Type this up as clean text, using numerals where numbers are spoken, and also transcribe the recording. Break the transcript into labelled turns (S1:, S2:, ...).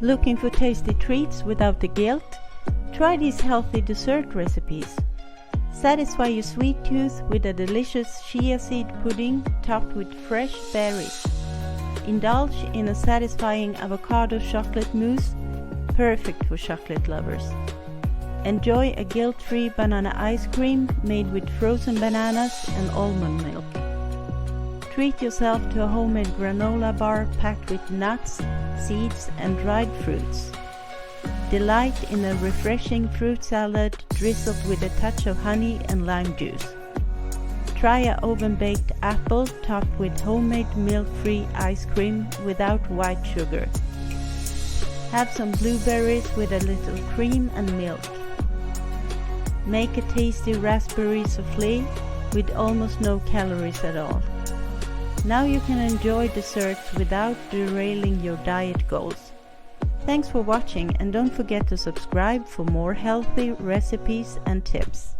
S1: Looking for tasty treats without the guilt? Try these healthy dessert recipes. Satisfy your sweet tooth with a delicious chia seed pudding topped with fresh berries. Indulge in a satisfying avocado chocolate mousse, perfect for chocolate lovers. Enjoy a guilt-free banana ice cream made with frozen bananas and almond milk. Treat yourself to a homemade granola bar packed with nuts, seeds and dried fruits. Delight in a refreshing fruit salad drizzled with a touch of honey and lime juice. Try a oven-baked apple topped with homemade milk-free ice cream without white sugar. Have some blueberries with a little cream and milk. Make a tasty raspberry souffle with almost no calories at all. Now you can enjoy desserts without derailing your diet goals. Thanks for watching, and don't forget to subscribe for more healthy recipes and tips.